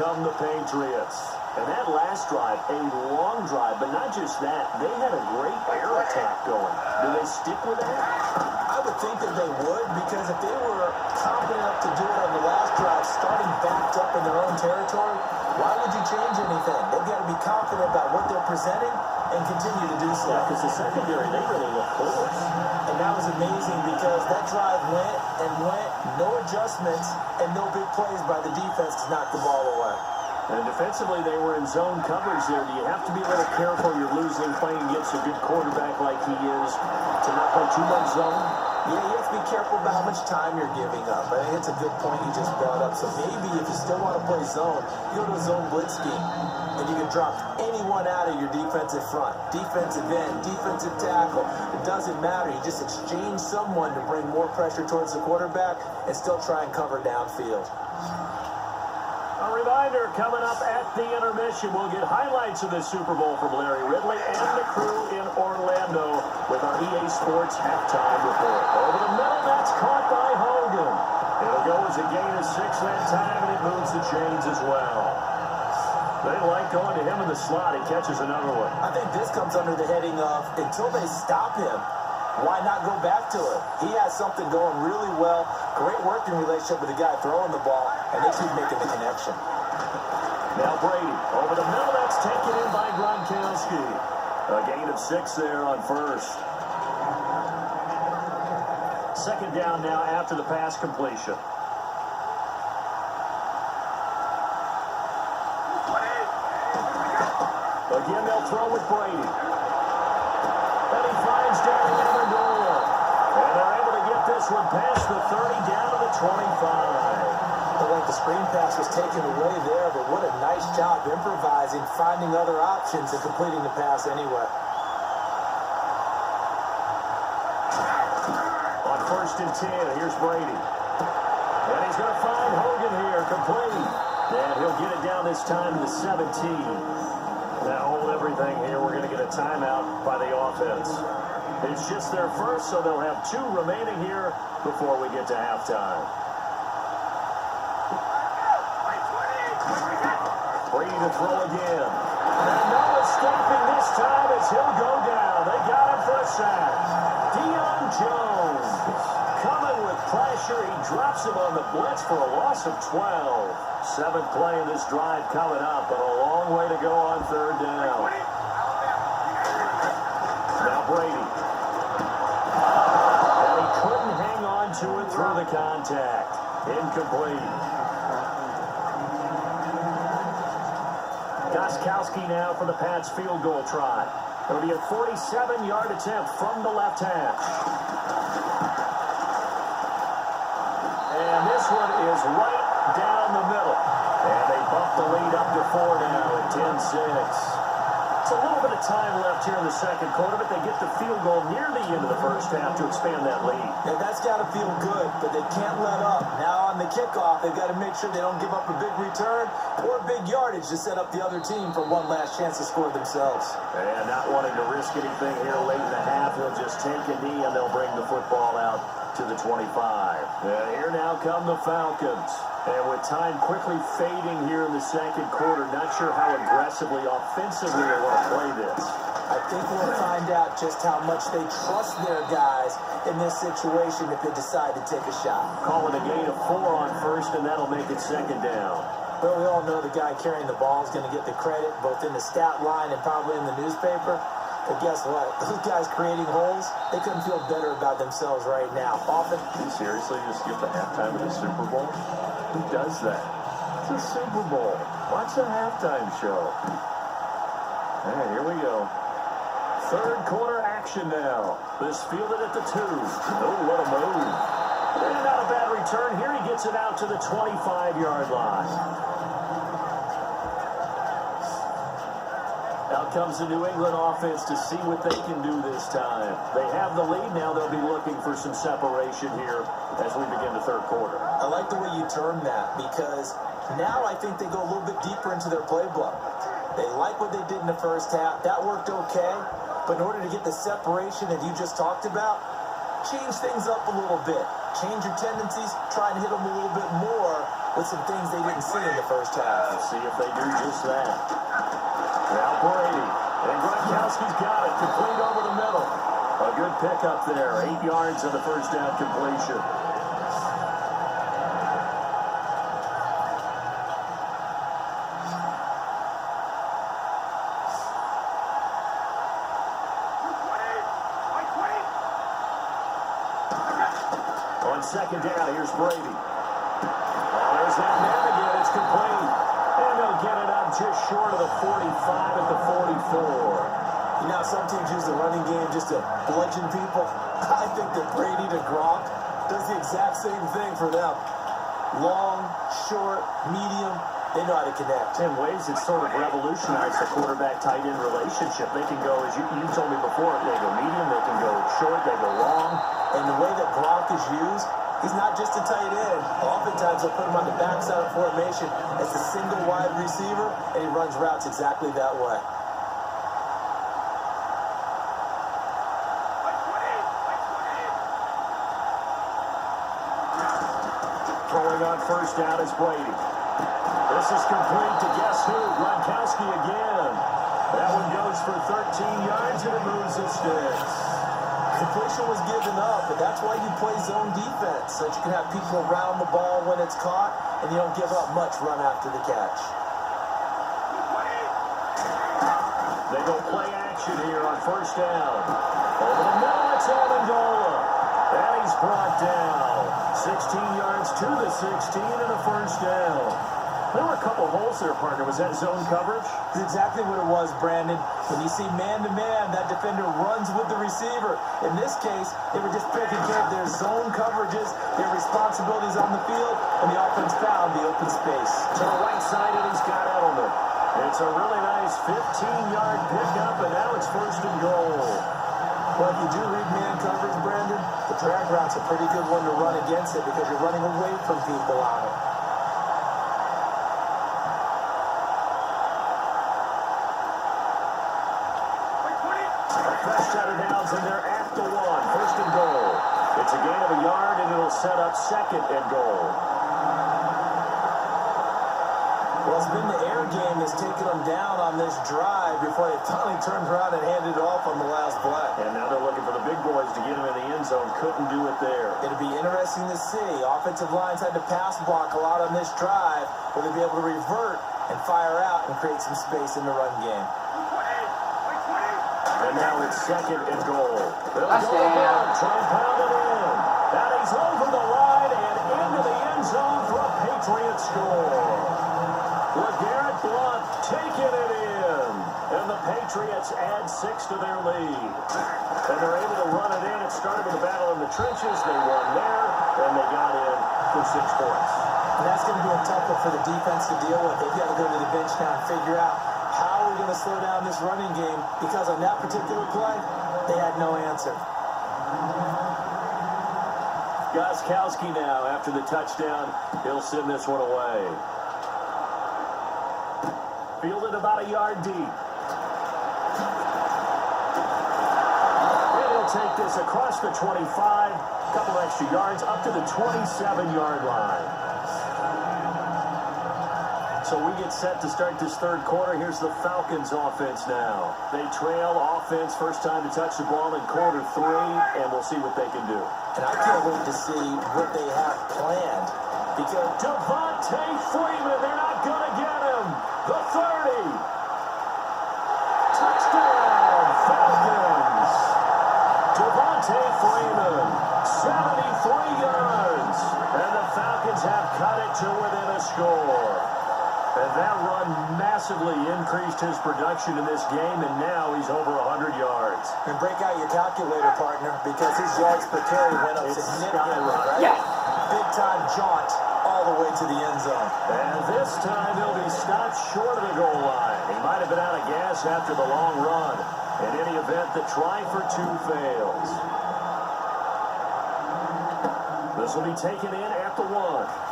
come the Patriots. And that last drive, a long drive, but not just that. They had a great air attack going. Do they stick with that? I would think that they would, because if they were confident enough to do it on the last drive, starting backed up in their own territory, why would you change anything? They've got to be confident about what they're presenting and continue to do so. Yeah, because the secondary, they really look forward. And that was amazing because that drive went and went, no adjustments, and no big plays by the defense to knock the ball away. And defensively, they were in zone coverage there. Do you have to be a little careful? You're losing, playing against a good quarterback like he is, to not play too much zone? Yeah, you have to be careful about how much time you're giving up. I think it's a good point you just brought up. So maybe if you still want to play zone, you go to a zone blitz scheme, and you can drop anyone out of your defensive front. Defensive end, defensive tackle. It doesn't matter. You just exchange someone to bring more pressure towards the quarterback and still try and cover downfield. A reminder, coming up at the intermission, we'll get highlights of this Super Bowl from Larry Ridley and the crew in Orlando with our EA Sports halftime report. Over the middle, that's caught by Hogan. It'll go as a gain of 6 that time, and it moves the chains as well. They like going to him in the slot. He catches another one. I think this comes under the heading of, until they stop him, why not go back to it? He has something going really well. Great working relationship with the guy throwing the ball, and they keep making the connection. Now Brady, over the middle, that's taken in by Gronkowski. A gain of 6 there on first. Second down now after the pass completion. Again, they'll throw with Brady. And he finds Danny Amendola. And they're able to get this one past the 30 down to the 25. Looked like the screen pass was taken away there, but what a nice job improvising, finding other options, and completing the pass anyway. On 1st and 10, here's Brady. And he's going to find Hogan here, complete. And he'll get it down this time to the 17. Now hold everything here. We're going to get a timeout by the offense. It's just their first, so they'll have 2 remaining here before we get to halftime. Brady to throw again. And no escaping this time as he'll go down. They got him for a sack. Deion Jones coming with pressure. He drops him on the blitz for a loss of 12. 7th play in this drive coming up, but a long way to go on 3rd down. Now Brady. And he couldn't hang on to it through the contact. Incomplete. Gostkowski now for the Pats field goal try. It'll be a 47-yard attempt from the left hash. And this one is right down the middle. And they bump the lead up to 4 now at 10-6. It's a little bit of time left here in the second quarter, but they get the field goal near the end of the first half to expand that lead. Yeah, that's got to feel good, but they can't let up. Now on the kickoff, they've got to make sure they don't give up a big return or big yardage to set up the other team for one last chance to score themselves. And not wanting to risk anything here late in the half, they'll just take a knee and they'll bring the football out to the 25. And here now come the Falcons. And with time quickly fading here in the second quarter, not sure how aggressively, offensively they want to play this. I think we'll find out just how much they trust their guys in this situation if they decide to take a shot. Call it a gain of 4 on first, and that'll make it 2nd down. Well, we all know the guy carrying the ball is going to get the credit, both in the stat line and probably in the newspaper. But guess what? Those guys creating holes, they couldn't feel better about themselves right now. Often, you seriously just skip the halftime of the Super Bowl? Who does that? It's a Super Bowl. Watch the halftime show. All right, here we go. 3rd quarter action now. This fielded at the 2. Oh, what a move. And not a bad return. Here he gets it out to the 25-yard line. Out comes the New England offense to see what they can do this time. They have the lead now. They'll be looking for some separation here as we begin the 3rd quarter. I like the way you term that, because now I think they go a little bit deeper into their playbook. They like what they did in the first half. That worked okay. But in order to get the separation that you just talked about, change things up a little bit. Change your tendencies, try and hit them a little bit more, with some things they didn't see in the first half. Let's see if they do just that. Now Brady. And Gronkowski's got it. Complete over the middle. A good pickup there. 8 yards on the first down completion. On second down, here's Brady. Oh, there's that man again. It's complete. And they'll get it up just short of the 45 at the 44. You know, some teams use the running game just to bludgeon people. I think that Brady to Gronk does the exact same thing for them. Long, short, medium, they know how to connect. In ways, it's sort of revolutionized the quarterback-tight end relationship. They can go, as you told me before, they go medium, they can go short, they go long. And the way that Gronk is used, he's not just a tight end. Oftentimes, they'll put him on the backside of formation as a single wide receiver, and he runs routes exactly that way. Throwing on first down is Brady. This is complete to guess who? Gronkowski again. That one goes for 13 yards, and it moves the sticks. Completion was given up, but that's why you play zone defense, so that you can have people around the ball when it's caught, and you don't give up much run after the catch. They go play action here on first down. Over the middle, it's Amendola. And he's brought down. 16 yards to the 16 and a first down. There were a couple holes there, partner. Was that zone coverage? That's exactly what it was, Brandon. When you see man-to-man, that defender runs with the receiver. In this case, they were just taking care of their zone coverages, their responsibilities on the field, and the offense found the open space. To the right side, and he's got Edelman. It's a really nice 15-yard pickup, and now it's first and goal. Well, if you do read man coverage, Brandon, the drag route's a pretty good one to run against it because you're running away from people on it. Fresh out of downs, and they're at the one. First and goal. It's a gain of a yard, and it'll set up second and goal. Well, it's been the air game that's taken them down on this drive before they finally turned around and handed it off on the last play. And now they're looking for the big boys to get him in the end zone. Couldn't do it there. It'll be interesting to see. Offensive lines had to pass block a lot on this drive. Will they be able to revert and fire out and create some space in the run game? And now it's second and goal. They'll go down, try and pound it in. And he's over the line and into the end zone for a Patriots score. LeGarrette Blount taking it in. And the Patriots add 6 to their lead. And they're able to run it in. It started with a battle in the trenches. They won there, and they got in for 6 points. And that's going to be a tough one for the defense to deal with. They've got to go to the bench now and figure out how we're going to slow down this running game, because on that particular play, they had no answer. Gronkowski now, after the touchdown, he'll send this one away. Fielded about a yard deep. And he'll take this across the 25, a couple extra yards, up to the 27-yard line. So we get set to start this third quarter. Here's the Falcons offense now. They trail offense, first time to touch the ball in quarter 3, and we'll see what they can do. And I can't wait to see what they have planned. Because Devontae Freeman, they're not going to get him. The 30. Touchdown, Falcons. Devontae Freeman, 73 yards. And the Falcons have cut it to within a score. And that run massively increased his production in this game, and now he's over 100 yards. And break out your calculator, partner, because his yards per carry went up significantly, right? Yeah. Big-time jaunt all the way to the end zone. And this time he'll be stopped short of the goal line. He might have been out of gas after the long run. In any event, the try for 2 fails. This will be taken in at the 1.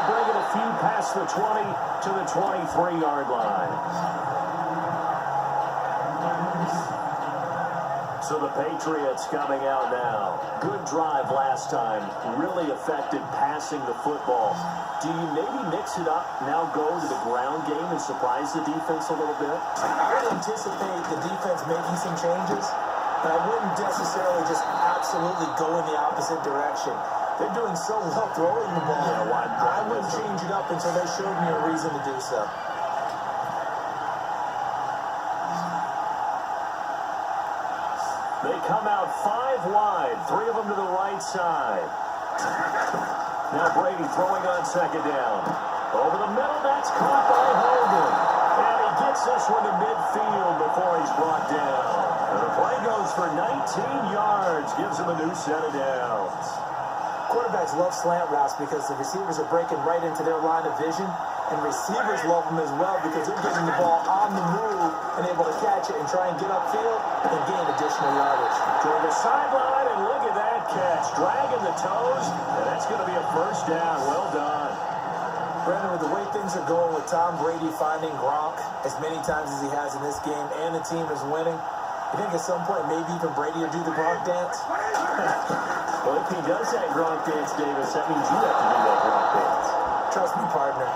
Bring it a few past the 20 to the 23-yard line. So the Patriots coming out now. Good drive last time. Really effective passing the football. Do you maybe mix it up, now go to the ground game and surprise the defense a little bit? I would anticipate the defense making some changes, but I wouldn't necessarily just absolutely go in the opposite direction. They're doing so well throwing the ball. I wouldn't change it up until they showed me a reason to do so. They come out 5 wide, 3 of them to the right side. Now Brady throwing on second down. Over the middle, that's caught by Hogan. And he gets this one to midfield before he's brought down. And the play goes for 19 yards, gives him a new set of downs. Quarterbacks love slant routes because the receivers are breaking right into their line of vision, and receivers love them as well because they're getting the ball on the move and able to catch it and try and get upfield and gain additional yardage. Toward the sideline, and look at that catch. Dragging the toes, and that's going to be a first down. Well done. Brandon, with the way things are going with Tom Brady finding Gronk as many times as he has in this game and the team is winning, you think at some point maybe even Brady will do the Gronk dance? Well, if he does that Gronk dance, Davis, that means you have to do that Gronk dance. Trust me, partner.